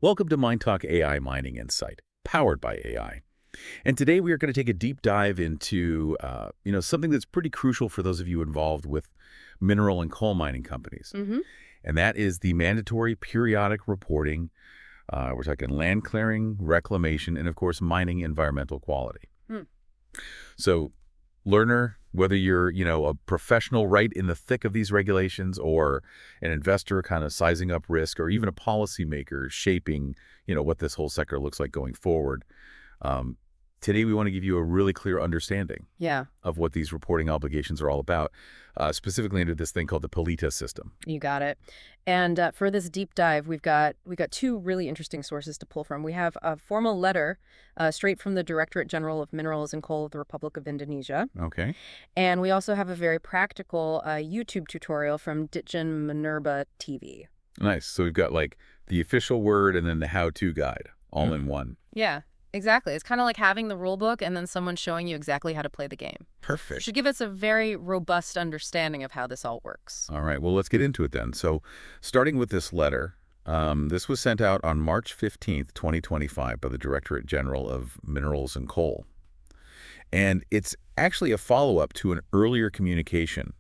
Welcome to Mind Talk AI Mining Insight, powered by AI. And today we are going to take a deep dive into, something that's pretty crucial for those of you involved with mineral and coal mining companies. hmm And that is the mandatory periodic reporting. We're talking land clearing, reclamation, and of course, mining environmental quality. Hmm. So learner, whether you're, a professional right in the thick of these regulations or an investor kind of sizing up risk or even a policymaker shaping, what this whole sector looks like going forward. Um, Today, we want to give you a really clear understanding Yeah, of what these reporting obligations are all about, specifically into this thing called the PELITA system. you got it. And for this deep dive, we've got two really interesting sources to pull from. We have a formal letter straight from the Directorate General of Minerals and Coal of the Republic of Indonesia, Okay. and we also have a very practical YouTube tutorial from Ditjen Minerba TV. Nice. So we've got like the official word and then the how-to guide all in one. Yeah, exactly. It's kind of like having the rule book and then someone showing you exactly how to play the game. Perfect. Should give us a very robust understanding of how this all works. All right, well, let's get into it then. So starting with this letter, this was sent out on March 15th, 2025 by the Directorate General of Minerals and Coal. And it's actually a follow-up to an earlier communication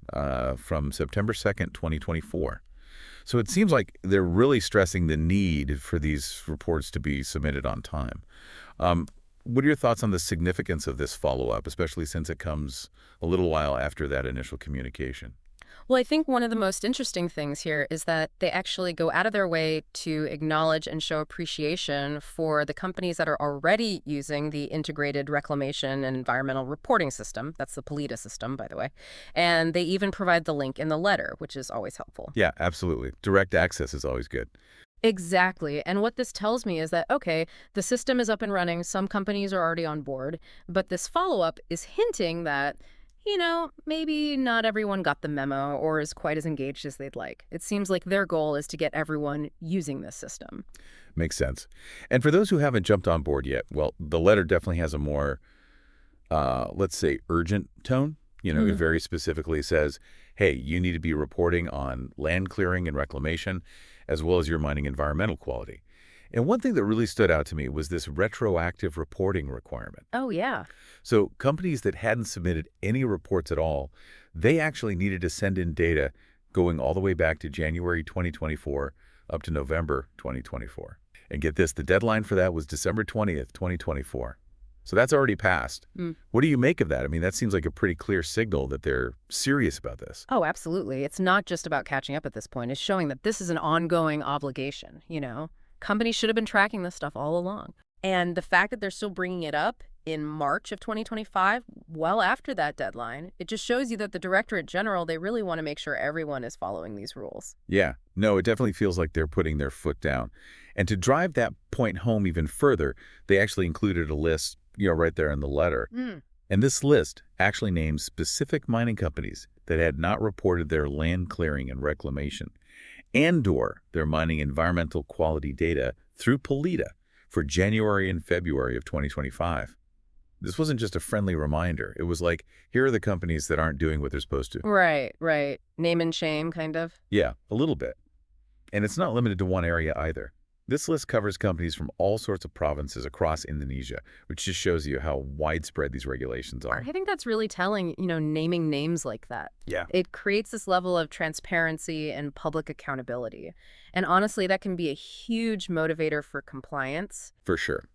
from September 2nd, 2024. So it seems like they're really stressing the need for these reports to be submitted on time. What are your thoughts on the significance of this follow-up, especially since it comes a little while after that initial communication? Well, I think one of the most interesting things here is that they actually go out of their way to acknowledge and show appreciation for the companies that are already using the integrated reclamation and environmental reporting system. That's the PELITA system, by the way. And they even provide the link in the letter, which is always helpful. Yeah, absolutely. Direct access is always good. Exactly. And what this tells me is that, okay, the system is up and running. Some companies are already on board. But this follow-up is hinting that, maybe not everyone got the memo or is quite as engaged as they'd like. It seems like their goal is to get everyone using this system. Makes sense. And for those who haven't jumped on board yet, well, the letter definitely has a more, let's say, urgent tone. It very specifically says, hey, you need to be reporting on land clearing and reclamation, as well as your mining environmental quality. And one thing that really stood out to me was this retroactive reporting requirement. Oh, yeah. So companies that hadn't submitted any reports at all, they actually needed to send in data going all the way back to January 2024 up to November 2024. And get this, the deadline for that was December 20th, 2024. So that's already passed. What do you make of that? I mean, that seems like a pretty clear signal that they're serious about this. Oh, absolutely. It's not just about catching up at this point. It's showing that this is an ongoing obligation. Companies should have been tracking this stuff all along. And the fact that they're still bringing it up in March of 2025, well after that deadline, it just shows you that the Directorate General, they really want to make sure everyone is following these rules. Yeah, no, it definitely feels like they're putting their foot down. And to drive that point home even further, they actually included a list, right there in the letter. And this list actually names specific mining companies that had not reported their land clearing and reclamation and/or their mining environmental quality data through PELITA for January and February of 2025. This wasn't just a friendly reminder. It was like, here are the companies that aren't doing what they're supposed to. Right, right. Name and shame, kind of. Yeah, a little bit. And it's not limited to one area either. This list covers companies from all sorts of provinces across Indonesia, which just shows you how widespread these regulations are. I think that's really telling, naming names like that. Yeah. It creates this level of transparency and public accountability. And honestly, that can be a huge motivator for compliance. For sure.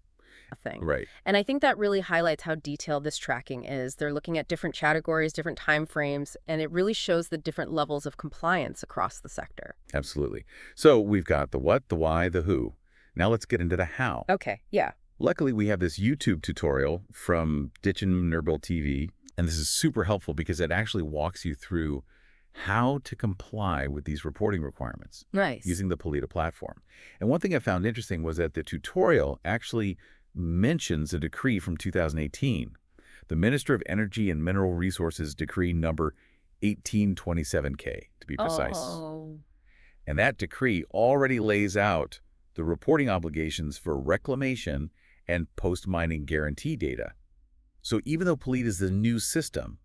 Thing. Right. And I think that really highlights how detailed this tracking is. They're looking at different categories, different time frames, and it really shows the different levels of compliance across the sector. Absolutely. So we've got the what, the why, the who. Now let's get into the how. Okay, yeah. Luckily, we have this YouTube tutorial from Ditjen Minerba TV, and this is super helpful because it actually walks you through how to comply with these reporting requirements Nice. using the PELITA platform. And one thing I found interesting was that the tutorial actually mentions a decree from 2018, the Minister of Energy and Mineral Resources Decree number 1827K, to be precise. Oh. And that decree already lays out the reporting obligations for reclamation and post-mining guarantee data. So even though PELITA is the new system,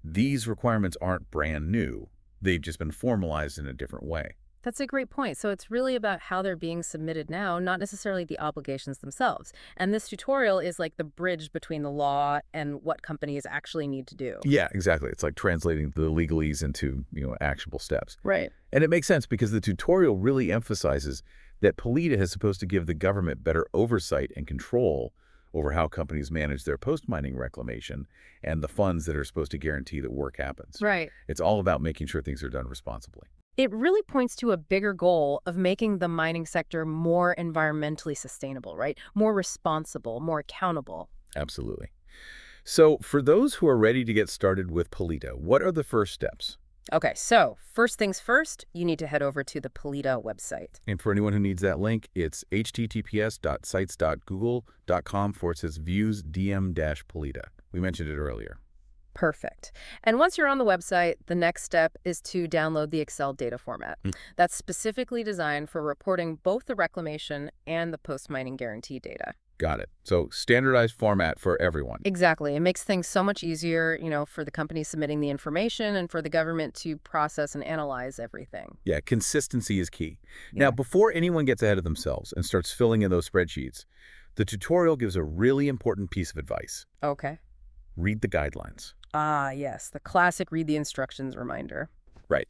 these requirements aren't brand new. They've just been formalized in a different way. That's a great point. So it's really about how they're being submitted now, not necessarily the obligations themselves. And this tutorial is like the bridge between the law and what companies actually need to do. Yeah, exactly. It's like translating the legalese into, actionable steps. Right. And it makes sense because the tutorial really emphasizes that PELITA is supposed to give the government better oversight and control over how companies manage their post-mining reclamation and the funds that are supposed to guarantee that work happens. Right. It's all about making sure things are done responsibly. It really points to a bigger goal of making the mining sector more environmentally sustainable, right? More responsible, more accountable. Absolutely. So for those who are ready to get started with PELITA, what are the first steps? Okay, so first things first, you need to head over to the Polita website. And for anyone who needs that link, it's https://sites.google.com/views-dm-polita. We mentioned it earlier. Perfect. And once you're on the website, the next step is to download the Excel data format. That's specifically designed for reporting both the reclamation and the post-mining guarantee data. Got it. So standardized format for everyone. Exactly. It makes things so much easier, for the company submitting the information and for the government to process and analyze everything. Yeah, consistency is key. Yeah. Now, before anyone gets ahead of themselves and starts filling in those spreadsheets, the tutorial gives a really important piece of advice. Okay. Read the guidelines. Ah, yes, the classic read the instructions reminder. Right.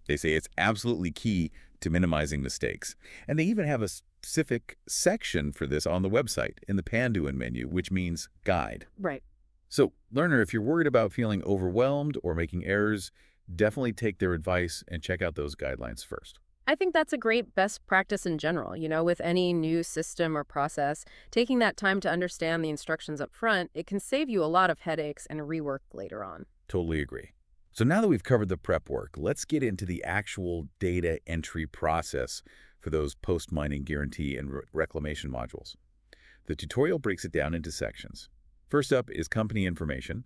They say it's absolutely key to minimizing mistakes. And they even have a specific section for this on the website in the Panduin menu, which means guide. Right. So, learner, if you're worried about feeling overwhelmed or making errors, definitely take their advice and check out those guidelines first. I think that's a great best practice in general. With any new system or process, taking that time to understand the instructions up front, it can save you a lot of headaches and rework later on. Totally agree. So now that we've covered the prep work, let's get into the actual data entry process for those post-mining guarantee and reclamation modules. The tutorial breaks it down into sections. First up is company information.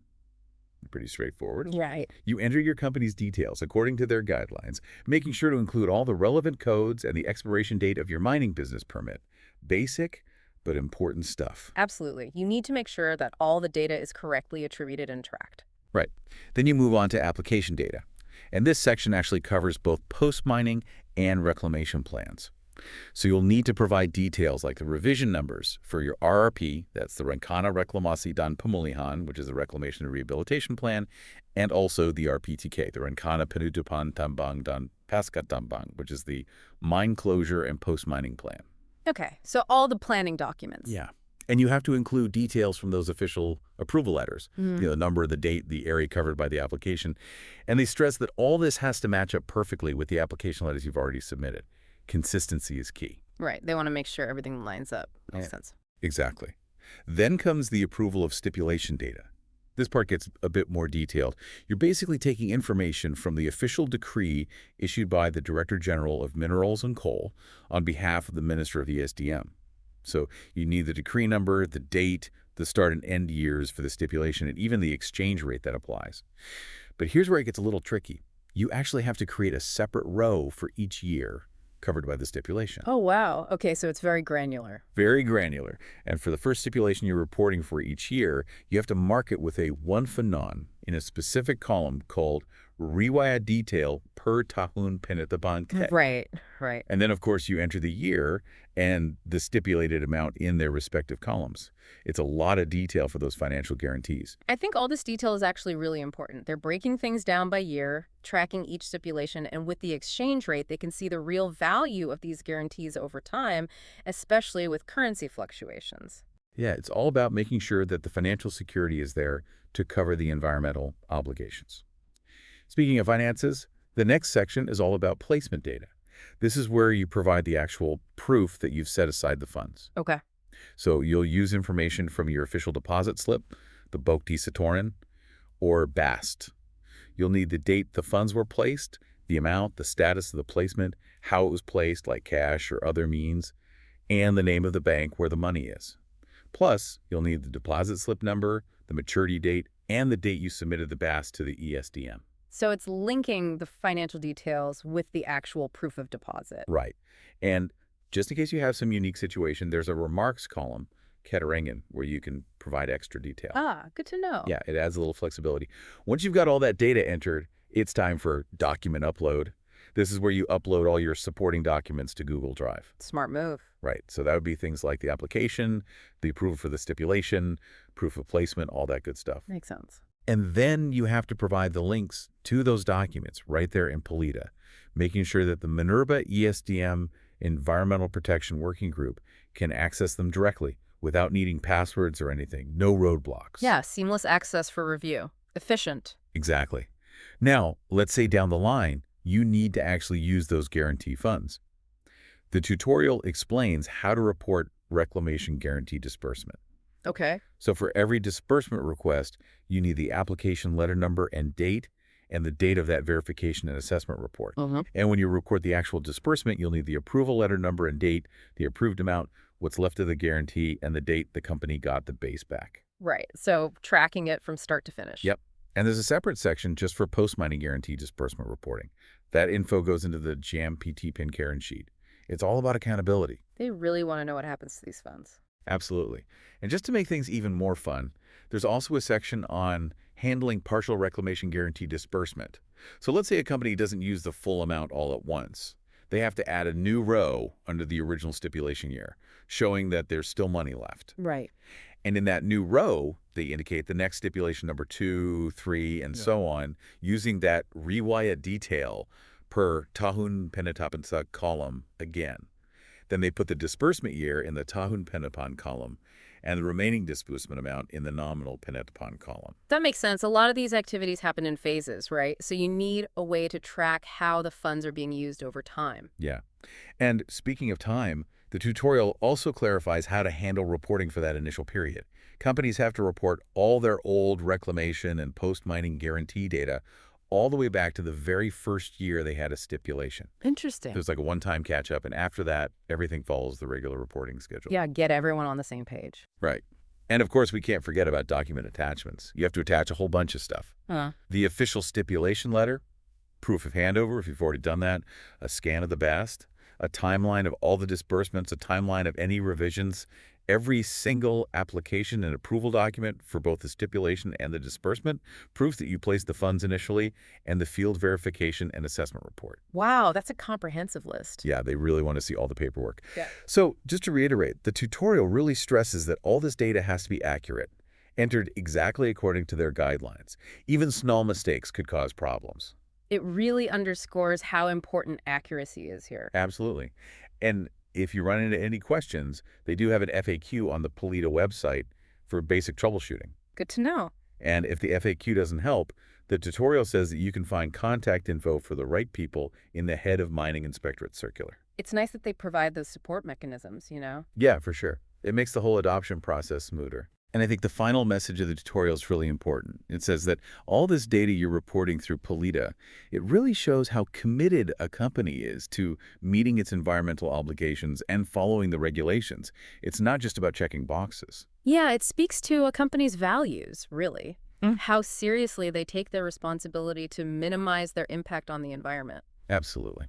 Pretty straightforward. Right. You enter your company's details according to their guidelines, making sure to include all the relevant codes and the expiration date of your mining business permit. Basic, but important stuff. Absolutely. You need to make sure that all the data is correctly attributed and tracked. Right. Then you move on to application data. And this section actually covers both post-mining and reclamation plans. So you'll need to provide details like the revision numbers for your RRP, that's the Rencana Reklamasi dan Pemulihan, which is the Reclamation and Rehabilitation Plan, and also the RPTK, the Rencana Penutupan Tambang dan Pasca Tambang, which is the Mine Closure and Post-Mining Plan. Okay, so all the planning documents. Yeah. And you have to include details from those official approval letters, the number, the date, the area covered by the application. And they stress that all this has to match up perfectly with the application letters you've already submitted. Consistency is key. Right. They want to make sure everything lines up. Makes sense. Exactly. Then comes the approval of stipulation data. This part gets a bit more detailed. You're basically taking information from the official decree issued by the Director General of Minerals and Coal on behalf of the Minister of ESDM. So you need the decree number, the date, the start and end years for the stipulation, and even the exchange rate that applies. But here's where it gets a little tricky. You actually have to create a separate row for each year covered by the stipulation. Oh, wow. Okay, so it's very granular. Very granular. And for the first stipulation you're reporting for each year, you have to mark it with a 1 for non in a specific column called Riwayat Detail per Tahun Penetapan Ke. Right. And then, of course, you enter the year and the stipulated amount in their respective columns. It's a lot of detail for those financial guarantees. I think all this detail is actually really important. They're breaking things down by year, tracking each stipulation, and with the exchange rate, they can see the real value of these guarantees over time, especially with currency fluctuations. Yeah, it's all about making sure that the financial security is there to cover the environmental obligations. Speaking of finances, the next section is all about placement data. This is where you provide the actual proof that you've set aside the funds. Okay. So you'll use information from your official deposit slip, the Bokti Setoran, or BAST. You'll need the date the funds were placed, the amount, the status of the placement, how it was placed, like cash or other means, and the name of the bank where the money is. Plus, you'll need the deposit slip number, the maturity date, and the date you submitted the BAST to the ESDM. So it's linking the financial details with the actual proof of deposit. Right. And just in case you have some unique situation, there's a remarks column, Keterangan, where you can provide extra detail. Ah, good to know. Yeah, it adds a little flexibility. Once you've got all that data entered, it's time for document upload. This is where you upload all your supporting documents to Google Drive. Smart move. Right. So that would be things like the application, the approval for the stipulation, proof of placement, all that good stuff. Makes sense. And then you have to provide the links to those documents right there in PELITA, making sure that the Minerva ESDM Environmental Protection Working Group can access them directly without needing passwords or anything. No roadblocks. Yeah, seamless access for review. Efficient. Exactly. Now, let's say down the line, you need to actually use those guarantee funds. The tutorial explains how to report reclamation guarantee disbursement. Okay. So for every disbursement request, you need the application letter number and date, and the date of that verification and assessment report. And when you record the actual disbursement, you'll need the approval letter number and date, the approved amount, what's left of the guarantee, and the date the company got the base back. Right. So tracking it from start to finish. Yep. And there's a separate section just for post-mining guarantee disbursement reporting. That info goes into the JAM PT PIN Karen sheet. It's all about accountability. They really want to know what happens to these funds. Absolutely. And just to make things even more fun, there's also a section on handling partial reclamation guarantee disbursement. So let's say a company doesn't use the full amount all at once. They have to add a new row under the original stipulation year, showing that there's still money left. Right. And in that new row, they indicate the next stipulation number 2, 3, and so on, using that riwayat detail per tahun penetapan column again. Then they put the disbursement year in the tahun penetapan column and the remaining disbursement amount in the nominal penetapan column. That makes sense. A lot of these activities happen in phases, right? So you need a way to track how the funds are being used over time. Yeah. And speaking of time, the tutorial also clarifies how to handle reporting for that initial period. Companies have to report all their old reclamation and post-mining guarantee data all the way back to the very first year they had a stipulation. Interesting. There's like a one-time catch-up, and after that, everything follows the regular reporting schedule. Yeah, get everyone on the same page. Right. And of course, we can't forget about document attachments. You have to attach a whole bunch of stuff. The official stipulation letter, proof of handover if you've already done that, a scan of the BAST, a timeline of all the disbursements, a timeline of any revisions, every single application and approval document for both the stipulation and the disbursement, proof that you placed the funds initially, and the field verification and assessment report. Wow, that's a comprehensive list. Yeah, they really want to see all the paperwork. Yeah. So just to reiterate, the tutorial really stresses that all this data has to be accurate, entered exactly according to their guidelines. Even small mistakes could cause problems. It really underscores how important accuracy is here. Absolutely. And if you run into any questions, they do have an FAQ on the PELITA website for basic troubleshooting. Good to know. And if the FAQ doesn't help, the tutorial says that you can find contact info for the right people in the Head of Mining Inspectorate circular. It's nice that they provide those support mechanisms, you know? Yeah, for sure. It makes the whole adoption process smoother. And I think the final message of the tutorial is really important. It says that all this data you're reporting through PELITA, it really shows how committed a company is to meeting its environmental obligations and following the regulations. It's not just about checking boxes. Yeah, it speaks to a company's values, really. How seriously they take their responsibility to minimize their impact on the environment. Absolutely.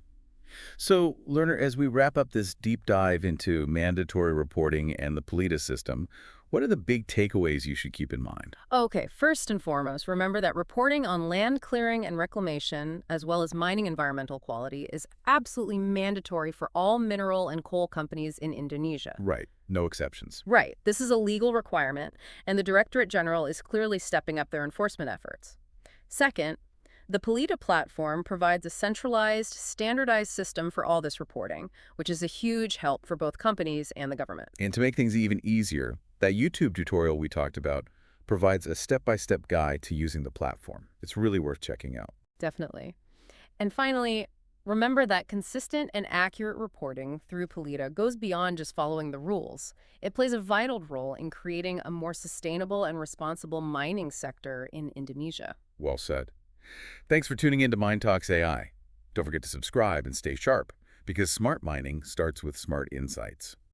So, learner, as we wrap up this deep dive into mandatory reporting and the PELITA system, what are the big takeaways you should keep in mind? Okay, first and foremost, remember that reporting on land clearing and reclamation, as well as mining environmental quality, is absolutely mandatory for all mineral and coal companies in Indonesia. Right. No exceptions. Right. This is a legal requirement, and the Directorate General is clearly stepping up their enforcement efforts. Second, the PELITA platform provides a centralized, standardized system for all this reporting, which is a huge help for both companies and the government. And to make things even easier, that YouTube tutorial we talked about provides a step-by-step guide to using the platform. It's really worth checking out. Definitely. And finally, remember that consistent and accurate reporting through PELITA goes beyond just following the rules. It plays a vital role in creating a more sustainable and responsible mining sector in Indonesia. Well said. Thanks for tuning in to Mind Talks AI. Don't forget to subscribe and stay sharp, because smart mining starts with smart insights.